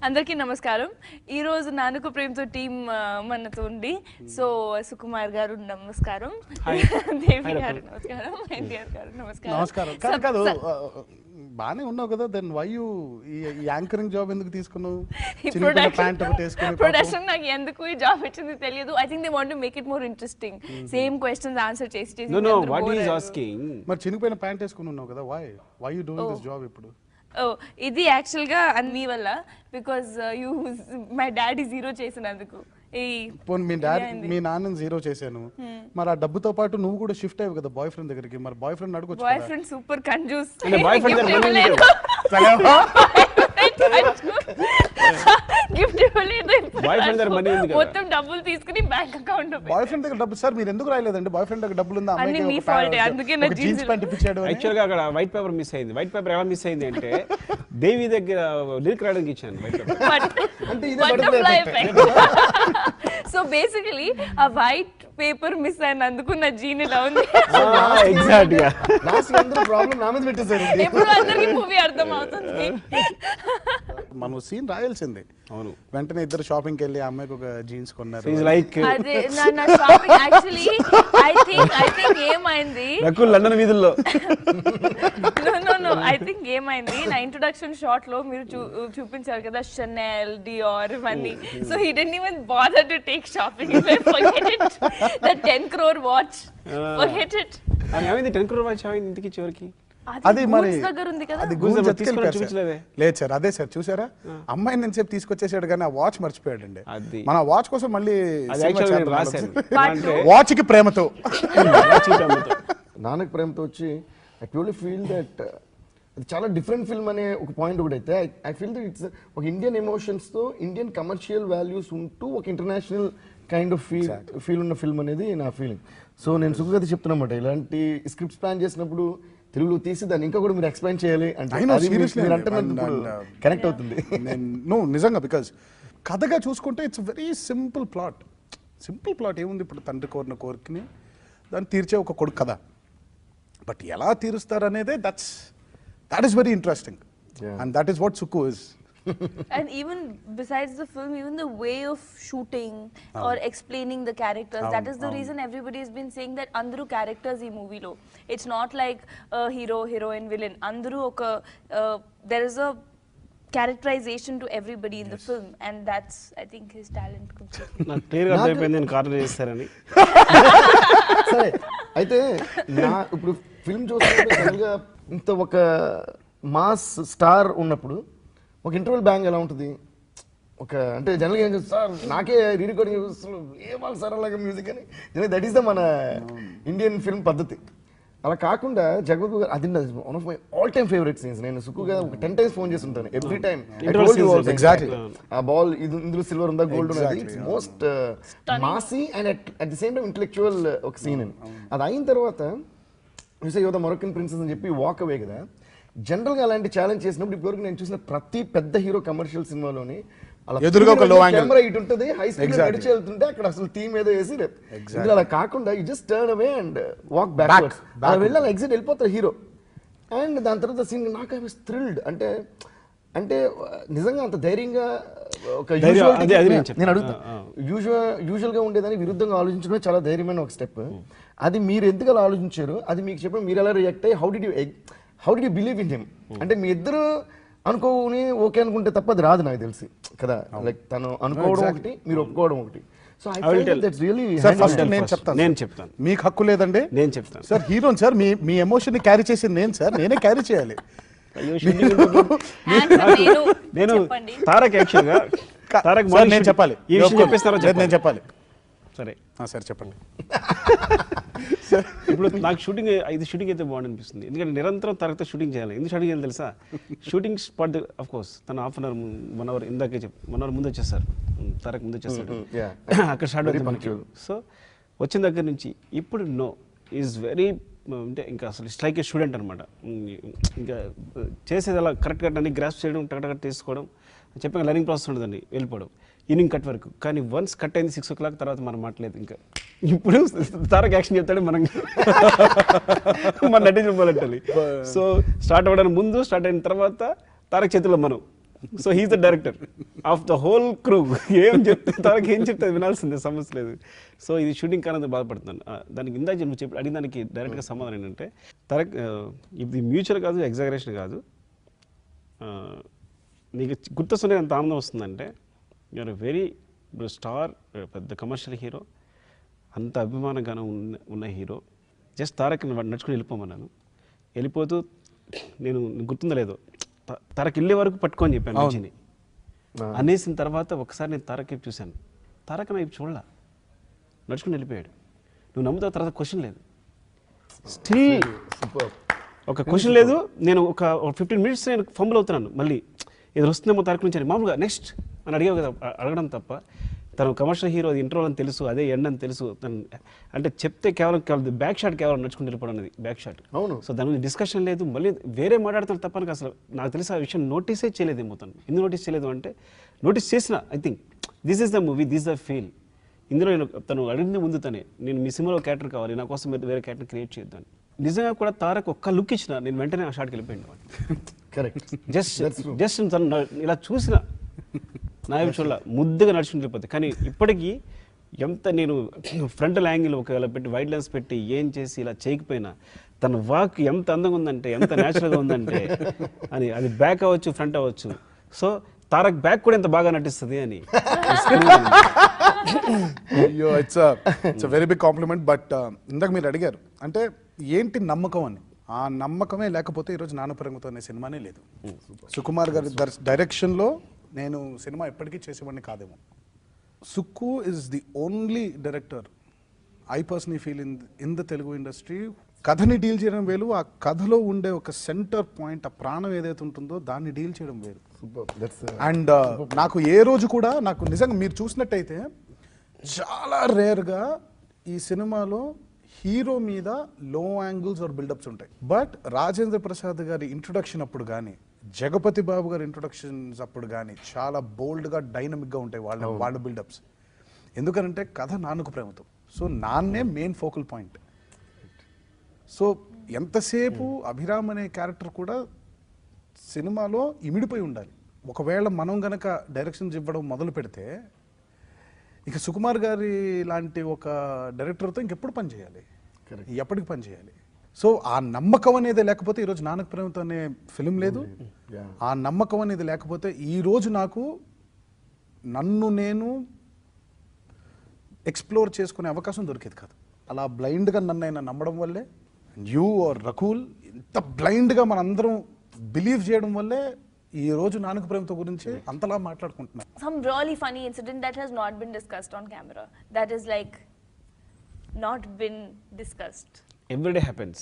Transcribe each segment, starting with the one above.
అందరికీ నమస్కారం. ఈ రోజు నానుకు ప్రేమతో టీం మనతో ఉంది. సో సుకుమార్ గారు నమస్కారం, దేవి గారు నమస్కారం, ఎన్టీఆర్ గారు నమస్కారం. కాదు బానే ఉన్నావు కదా, దెన్ వై యు ఈ యాంకరింగ్ జాబ్ ఎందుకు తీసుకున్నావు? ప్రొడక్షన్ నాకు ఎందుకు ఈ జాబ్ ఇచ్చింది తెలియదు. I think they want to make it more interesting. Same questions answer చేసి know what he is asking. మరి చినిగిపోయిన ప్యాంట్ వేసుకుని ఉన్నావు కదా, why you doing this job ఇప్పుడు? ఇది యాక్చువల్ గా మీ వల్ల, because you my daddy zero చేసినందుకు. మీ నాన్నని జీరో చేశాను, మరి ఆ డబ్బుతో పాటు నువ్వు కూడా షిఫ్ట్ అయ్యావు కదా బాయ్ ఫ్రెండ్ దగ్గరికి. మరి బాయ్ ఫ్రెండ్ అడుగుచ్చు. బాయ్ ఫ్రెండ్ సూపర్ కంజూస్. గిఫ్ట్ ఇవ్వలేదు, మొత్తం డబ్బులు తీసుకుని బ్యాంక్ అకౌంట్. బాయ్ ఫ్రెండ్ దగ్గర డబ్బు సార్ మీరు ఎందుకు రాయలేదండి? బాయ్ ఫ్రెండ్ దగ్గర డబ్బులు ఉందా? అన్ని మీ ఫాల్ట్. అందుకే నా జీన్స్ ప్యాంట్ ఇప్పించాడు. యాక్చువల్ గా అక్కడ వైట్ పేపర్ మిస్ అయింది. వైట్ పేపర్ ఎలా మిస్ అయింది అంటే దేవి దగ్గర లిరిక్ రాయడానికి ఇచ్చాను వైట్ పేపర్. అంటే ఇదే బటర్ఫ్లై ఎఫెక్ట్. సో బేసికలీ ఆ వైట్ పేపర్ మిస్ అయినందుకు నా జీన్ ఇలా ఉంది. ఎగ్జాక్ట్ గా లాస్ట్ అందరూ ప్రాబ్లం నా మీద పెట్టేశారు. ఇప్పుడు అందరికీ మూవీ అర్థం అవుతుంది. మనం సీన్ రాయాల్సిందే. అవును, వెంటనే ఇద్దరు షాపింగ్ కి వెళ్ళి అమ్మాయికి ఒక జీన్స్ కొన్నారు. లైక్ అదే నా షాపింగ్ యాక్చువల్లీ ఐ థింక్ ఏమైంది నకుల్ లండన్ వీధుల్లో. నో ఐ థింక్ ఏమైంది, నా ఇంట్రొడక్షన్ షాట్ లో మీరు చూపించారు కదా షనెల్, డియోర్ ఇవన్నీ. So he didn't even bother to take shopping. Forget it. That 10 crore watch, forget it. ఏమైంది 10 crore watch ఏమైంది ఇంటికి చివరికి? అది మరి దగ్గర ఉంది కదా, అది లేదు సార్. అదే సార్ చూసారా, అమ్మాయిని నేను చెప్పి తీసుకొచ్చేసాడు కానీ ఆ వాచ్ మర్చిపోయాడండి. మన వాచ్ కోసం మళ్ళీ వాచ్ కి ప్రేమతో నాన్నకి ప్రేమతో వచ్చి ఐ ప్యూర్లీ ఫీల్ దట్ అది చాలా డిఫరెంట్ ఫిల్మ్ అనే ఒక పాయింట్ ఒకటి అయితే ఐ ఫీల్ దట్ ఇట్స్ ఒక ఇండియన్ ఎమోషన్స్తో ఇండియన్ కమర్షియల్ వాల్యూస్ ఉంటూ ఒక ఇంటర్నేషనల్ కైండ్ ఆఫ్ ఫీల్ ఉన్న ఫిల్మ్ అనేది నా ఫీలింగ్. సో నేను సుఖగత చెప్తున్నమాట, ఇలాంటి స్క్రిప్ట్స్ ప్లాన్ చేసినప్పుడు తెలుగులో తీసి దాన్ని ఇంకా కూడా మీరు ఎక్స్ప్లెయిన్ చేయాలి అంటే కనెక్ట్ అవుతుంది. నిజంగా బికాజ్ కథగా చూసుకుంటే ఇట్స్ వెరీ సింపుల్ ప్లాట్. ఏముంది, ఇప్పుడు తండ్రి కోరిన కోరికని దాన్ని తీర్చే ఒక కొడుకు కథ. బట్ ఎలా తీరుస్తారు అనేది that is very interesting. And that is what Sukku is. And even besides the film, even the way of shooting or explaining the characters, that is the reason everybody has been saying that andru characters ee movie lo, it's not like a hero, heroine, villain. Andru oka there is a characterization to everybody in the film, and that's I think his talent completely. నాకు clear గా అర్థమైపోయింది నేను corner చేస్తారని. సరే అయితే నా ఇప్పుడు film చూస్తుంటే జనరల్గా ఇంత ఒక మాస్ స్టార్ ఉన్నప్పుడు ఒక ఇంటర్వెల్ బ్యాంగ్ ఎలా ఉంటుంది, ఒక అంటే జనరల్గా ఏం సార్ నాకే రీ రికార్డింగ్ ఏమాలి సార్ అలాగే మ్యూజిక్ అని జనరల్ దట్ ఈస్ ద మన ఇండియన్ ఫిల్మ్ పద్ధతి. అలా కాకుండా జగపతి గారు అది one of my all time favourite scenes. నేను సుక్కుగా ఒక 10 times ఫోన్ చేసి ఉంటాను ఎవ్రీ టైం. ఆ బాల్ ఇందులో సిల్వర్ ఉందా గోల్డ్ ఉన్నది, it's most Masih and at the same time intellectual ఒక సీన్ అని. అది అయిన తర్వాత యువత మొరక్కన్ ప్రిన్సెస్ అని చెప్పి వాక్ అవే కదా. జనరల్గా అలాంటి ఛాలెంజ్ చేసినప్పుడు ఇప్పటివరకు నేను చూసిన ప్రతి పెద్ద హీరో కమర్షియల్ సినిమాలోని కెమెరా ఇటు ఉంటుంది, హై స్పీడ్ నడిచి వెళ్తుంటే అక్కడ అసలు థీమ్ ఏదో వేసి అలా కాకుండా you just turn away and walk backwards. అలా వెళ్ళి అలా ఎగ్జిట్ వెళ్ళిపోతారు హీరో. అండ్ దాని తర్వాత సీన్ నాకు ఐ వాస్ థ్రిల్డ్. అంటే నిజంగా అంత ధైర్యంగా ఒక నేను అడుగుతా, యూజువల్గా ఉండేదాన్ని విరుద్ధంగా ఆలోచించడమే చాలా ధైర్యమైన ఒక స్టెప్. అది మీరు ఎందుకు అలా ఆలోచించారు, అది మీకు చెప్పడం మీరు ఎలా రియాక్ట్ అయ్యి how did you believe in him? అంటే మీ ఇద్దరు అనుకోని ఓకే అనుకుంటే తప్ప అది రాదు నాకు తెలిసి కదా. లైక్ తను అనుకోవడం ఒకటి, మీరు ఒప్పుకోవడం ఒకటి. సో నేను చెప్తాను మీకు హక్కు లేదండి. నేను చెప్తాను సార్ హీరోని సార్, మీ ఎమోషన్ ని క్యారీ చేసింది నేను సార్, నేనే క్యారీ చేయాలి. నేను తారక్ యాక్చువల్ గా తారక్ నేను చెప్పాలి, ఈ విషయం చెప్పేస్తారా? నేను చెప్పాలి. సరే సార్ చెప్పండి. ఇప్పుడు నాకు షూటింగ్ అయితే బాగుంది అనిపిస్తుంది, ఎందుకంటే నిరంతరం తారక్తో షూటింగ్ చేయాలి. ఎందుకు షూటింగ్ చేయాలి తెలుసా? షూటింగ్ స్పాట్ ఆఫ్ కోర్స్ తను హాఫ్ అన్ అవర్ 1 hour ఇందాకే 1 hour ముందు వచ్చేస్తారు, తారక్ ముందు వచ్చేస్తాడు, అక్కడ స్టార్ట్ అవుతుంది మనకి. సో వచ్చిన దగ్గర నుంచి ఇప్పుడు నో ఈజ్ వెరీ అంటే ఇంకా అసలు ఇట్స్ లైక్ ఏ స్టూడెంట్ అనమాట. ఇంకా చేసేది అలా కరెక్ట్గా అన్ని గ్రాస్ప్ చేయడం, టక్ తీసుకోవడం, చెప్పాక లర్నింగ్ ప్రాసెస్ ఉండదండి, వెళ్ళిపోవడం ఈవినింగ్ కట్ వరకు. కానీ వన్స్ కట్ అయింది 6 o'clock తర్వాత మనం మాట్లాడలేదు. ఇంకా ఇప్పుడు తారక్ యాక్షన్ చెప్తాడు, మనం మన నటించాలి. సో స్టార్ట్ అవ్వడానికి ముందు, స్టార్ట్ అయిన తర్వాత తారక్ చేతిలో మనం so he's the director of the whole crew. ఏం చెప్తే తనకి ఏం చెప్తే వినాల్సిందే, సమస్య లేదు. సో ఇది షూటింగ్ కారణంగా బాధపడుతున్నాను. దానికి ఇందాక నువ్వు చెప్పి అడిగిన దానికి డైరెక్ట్గా సమాధానం ఏంటంటే తనకి ఇది మ్యూచువల్ కాదు, ఎగ్జాగరేషన్ కాదు. నీకు గుర్తొస్తుంటే ఎంత ఆనందం వస్తుందంటే యూఆర్ వెరీ స్టార్, పెద్ద కమర్షియల్ హీరో, అంత అభిమానగానం ఉన్న హీరో. జస్ట్ తారక్ నడుచుకుని వెళ్ళిపోమన్నాను. వెళ్ళిపోతూ నేను గుర్తుందో లేదో తారక్ వెళ్ళే వరకు పట్టుకొని చెప్పాను మంచిని అనేసిన తర్వాత ఒకసారి నేను తారక్ వైపు చూశాను. తారక్ నా వైపు చూడలా, నడుచుకుని వెళ్ళిపోయాడు. నువ్వు నమ్ముతావు, తర్వాత క్వశ్చన్ లేదు, స్టిల్ ఒక క్వశ్చన్ లేదు. నేను ఒక 15 minutes నేను ఫంబుల్ అవుతున్నాను, మళ్ళీ ఏదో వస్తుందేమో తారక్ నుంచి అని మామూలుగా నెక్స్ట్ అని అడిగావు కదా, అడగడం తప్ప. తను కమర్షియల్ హీరో, అది ఇంట్రోల్ అని తెలుసు, అదే ఎండ్ అని తెలుసు. తను అంటే చెప్తే కేవలం బ్యాక్ షాట్ కేవలం నడుచుకుని వెళ్ళిపోవడం అనేది బ్యాక్ షాట్. అవును. సో దాని మీద డిస్కషన్ లేదు, మళ్ళీ వేరే మాట్లాడుతాను తప్ప నాకు అసలు నాకు తెలిసి ఆ విషయం నోటీసే చేయలేదేమో. తను ఎందుకు నోటీస్ చేయలేదు అంటే నోటీస్ చేసిన I think this is the movie, this the feel. ఇందులో నేను తను అడిగింది ముందు తనే, నేను మీ సినిమాలో క్యారెక్టర్ కావాలి, నా కోసం మీరు వేరే క్యారెక్టర్ క్రియేట్ చేయొద్దని. నిజంగా కూడా తారక్ ఒక్క లుక్ ఇచ్చిన నేను వెంటనే ఆ షాట్కి వెళ్ళిపోయింది. కరెక్ట్. జస్ట్ తను ఇలా చూసిన నా చూడాల ముద్దుగా నడుచుకుని వెళ్ళిపోతే. కానీ ఇప్పటికీ ఎంత నేను ఫ్రంటల్ యాంగిల్ ఒకవేళ పెట్టి వైడ్ లెన్స్ పెట్టి ఏం చేసి ఇలా చేయకపోయినా తన వాక్ ఎంత అందంగా ఉందంటే, ఎంత న్యాచురల్గా ఉందంటే అని, అది బ్యాక్ అవ్వచ్చు ఫ్రంట్ అవ్వచ్చు. సో తారక్ బ్యాక్ కూడా ఎంత బాగా నటిస్తుంది అని. అయ్యో it's very big compliment. But ఇందాక మీరు అడిగారు అంటే ఏంటి నమ్మకం అని. ఆ నమ్మకమే లేకపోతే ఈరోజు నానపరంగుతో అనే సినిమానే లేదు. సుకుమార్ గారి డైరెక్షన్లో నేను సినిమా ఎప్పటికీ చేసేవాడిని కాదేమో. Sukku is the only director I personally feel in the Telugu industry. కథని డీల్ చేయడం వేరు, ఆ కథలో ఉండే ఒక సెంటర్ పాయింట్, ఆ ప్రాణం ఏదైతే ఉంటుందో దాన్ని డీల్ చేయడం వేరు. అండ్ నాకు ఏ రోజు కూడా నాకు నిజంగా మీరు చూసినట్టయితే చాలా రేర్గా ఈ సినిమాలో హీరో మీద లో యాంగిల్స్ ఆర్ బిల్డప్స్ ఉంటాయి. బట్ రాజేంద్ర ప్రసాద్ గారి ఇంట్రొడక్షన్ అప్పుడు కానీ, జగపతి బాబు గారి ఇంట్రొడక్షన్స్ అప్పుడు కానీ చాలా బోల్డ్గా డైనమిక్గా ఉంటాయి వాళ్ళ బిల్డప్స్. ఎందుకనంటే కథ నాన్నకు ప్రేమతో. సో నాన్నే మెయిన్ ఫోకల్ పాయింట్. సో ఎంతసేపు అభిరామ్ అనే క్యారెక్టర్ కూడా సినిమాలో ఇమిడిపోయి ఉండాలి. ఒకవేళ మనం గనక డైరెక్షన్స్ ఇవ్వడం మొదలు పెడితే ఇక సుకుమార్ గారి లాంటి ఒక డైరెక్టర్తో ఇంకెప్పుడు పని చేయాలి, ఎప్పటికి పని చేయాలి. సో ఆ నమ్మకం అనేది లేకపోతే ఈరోజు నాన్నకు ప్రేమతో అనే ఫిలిం లేదు. ఆ నమ్మకం అనేది లేకపోతే ఈరోజు నాకు నన్ను నేను ఎక్స్ప్లోర్ చేసుకునే అవకాశం దొరికేది కాదు. అలా బ్లైండ్గా నన్నైనా నమ్మడం వల్లే, యూ ఆర్ రకూల్ ఇంత బ్లైండ్గా మనందరం బిలీవ్ చేయడం వల్లే ఈ రోజు నాన్నకు ప్రేమతో గురించి అంతలా మాట్లాడుకుంటున్నాం. Some really funny incident that has not been discussed on camera, that is like not been discussed. Everyday happens.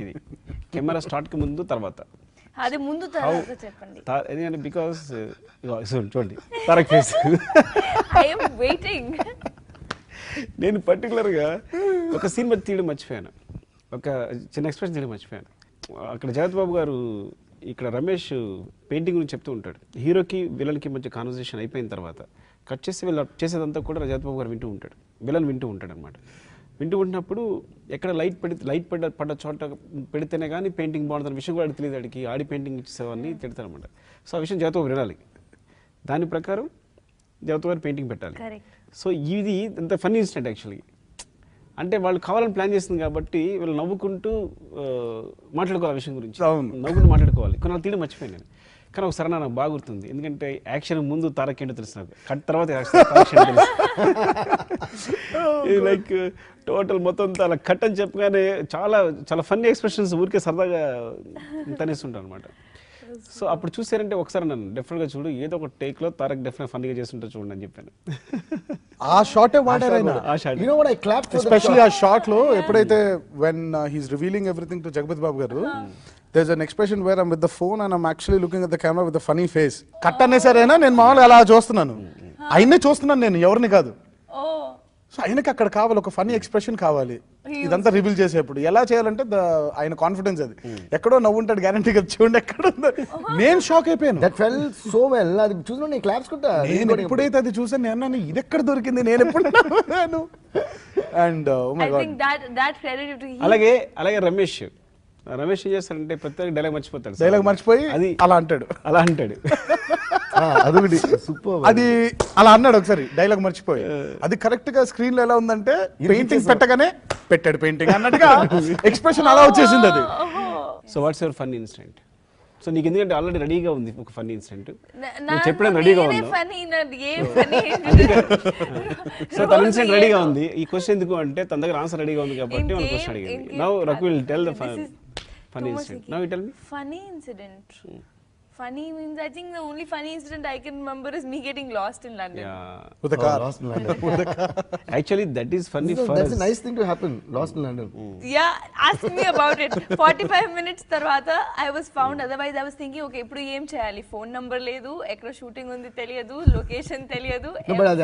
ఇది కెమెరా స్టార్ట్కి ముందు తర్వాత, అది ముందు తర్వాత చెప్పండి. ఎందుకంటే బికాస్ చూడండి Tarak face. I am waiting. నేను పర్టికులర్గా ఒక సీన్ తీయడం మర్చిపోయాను, ఒక చిన్న ఎక్స్ప్రెషన్ తీయడం మర్చిపోయాను. అక్కడ జగత్ బాబు గారు ఇక్కడ రమేష్ పెయింటింగ్ గురించి చెప్తూ ఉంటాడు. హీరోకి విలన్కి మధ్య కాన్వర్సేషన్ అయిపోయిన తర్వాత కట్ చేసి వీళ్ళు చేసేదంతా కూడా జగత్ బాబు గారు వింటూ ఉంటాడు, విలన్ వింటూ ఉంటాడు అనమాట. వింటూ ఉంటున్నప్పుడు ఎక్కడ లైట్ పడ్డ చోట పెడితేనే కానీ పెయింటింగ్ బాగుంటుంది విషయం కూడా తెలియదు. అడిగి ఆడి పెయింటింగ్ ఇచ్చేవాడిని తిడతారనమాట. సో ఆ విషయం జగత్ బాబు వినాలి, దాని ప్రకారం జగత్ గారు పెయింటింగ్ పెట్టాలి. సో ఇది ఎంత ఫన్నీ ఇన్సిడెంట్ యాక్చువల్లీ. అంటే వాళ్ళు కావాలని ప్లాన్ చేస్తుంది కాబట్టి వీళ్ళు నవ్వుకుంటూ మాట్లాడుకోవాలి ఆ విషయం గురించి, నవ్వుకుంటూ మాట్లాడుకోవాలి. కొన్ని తీయడం మర్చిపోయాను నేను. కానీ ఒకసారి నాకు బాగా గుర్తుంది, ఎందుకంటే యాక్షన్ ముందు తారక్ ఏంటో తెలుసు నాకు, కట్ తర్వాత ఇది లైక్ టోటల్ మొత్తం అలా కట్ అని చెప్పగానే చాలా చాలా ఫన్నీ ఎక్స్ప్రెషన్స్ ఊరికే సరదాగా తనేస్తుంటాను అనమాట. సో అప్పుడు చూసారంటే ఒకసారి నన్ను డెఫినెట్గా చూడు, ఏదో ఒక టేక్లో తారక్ డెఫినెట్ ఫన్నీగా చేస్తుంటే చూడండి అని చెప్పాను. ఆ షాటే వాడారు ఆయన. ఎస్పెషల్లీ ఆ షాట్ లో ఎప్పుడైతే when he's revealing everything to Jagapathi Babu గారు, there's an expression where I'm with the phone and I'm actually looking at the camera with a funny face. Cut అనేసరైనా నేను మామూలుగా అలా చూస్తున్నాను, ఆయన్నే చూస్తున్నాను నేను, ఎవరిని కాదు. సో ఆయనకి అక్కడ కావాలి ఒక ఫనీ ఎక్స్ప్రెషన్ కావాలి ఇదంతా రివీల్ చేసేప్పుడు. ఎలా చేయాలంటే ఆయన కాన్ఫిడెన్స్ అది ఎక్కడో నవ్వుంటాడు గ్యారంటీగా, చూడండి ఎక్కడ ఉందో. నేను షాక్ అయిపోయాను. నేను ఎప్పుడైతే అది చూసాను నేను ఇది ఎక్కడ దొరికింది, నేను ఎప్పుడు నవ్వాను. అండ్ అలాగే రమేష్ రమేష్ ఏం చేస్తాడంటే ప్రతి డైలాగ్ మర్చిపోతాడు. డైలాగ్ మర్చిపోయి అది అలా అంటాడు. అలా అంటాడు. అదొకటి సూపర్. అది అలా అన్నాడు ఒకసారి డైలాగ్ మర్చిపోయి. అది కరెక్ట్ గా స్క్రీన్ లో ఎలా ఉందంటే పెయింటింగ్ పెట్టగానే పెట్టాడు పెయింటింగ్ అన్నట్టుగా ఎక్స్ప్రెషన్ అలా వచ్చేసింది అది. So what's your fun incident? So నీకు ఎందుకంటే ఆల్రెడీ రెడీగా ఉంది ఒక ఫన్ ఇన్సిడెంట్, నాకు చెప్పడానికి రెడీగా నేనే ఉంది. funny ఏ funny సో తన ఇన్సిడెంట్ రెడీగా ఉంది. ఈ క్వశ్చన్ ఎందుకు అంటే తన దగ్గర ఆన్సర్ రెడీగా ఉంది కాబట్టి మన క్వశ్చన్ అడిగింది. Now Raghu will tell the funny incident. Now you tell me. Funny incident. Funny means I think the only funny incident I can remember is me getting lost in London. With a car. Lost in London. Actually that is funny for That's us. a nice thing to happen. Lost in London. Yeah, ask me about it. 45 minutes తర్వాత I was found. Otherwise I was thinking, okay, ఇప్పుడు ఏం చేయాలి? Phone number లేదు, ఎక్కడ shooting ఉంది తెలియదు, location తెలియదు. No, but అది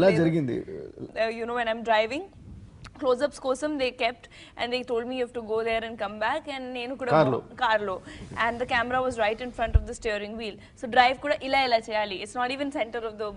ఎలా జరిగింది? You know, when I'm driving, close-ups కోసం they kept and they told me you have to go there and come back, and నేను కూడా కార్లో, and the camera was right in front of the steering wheel, so drive కూడా ఇలా చేయాలి. It's not even center of the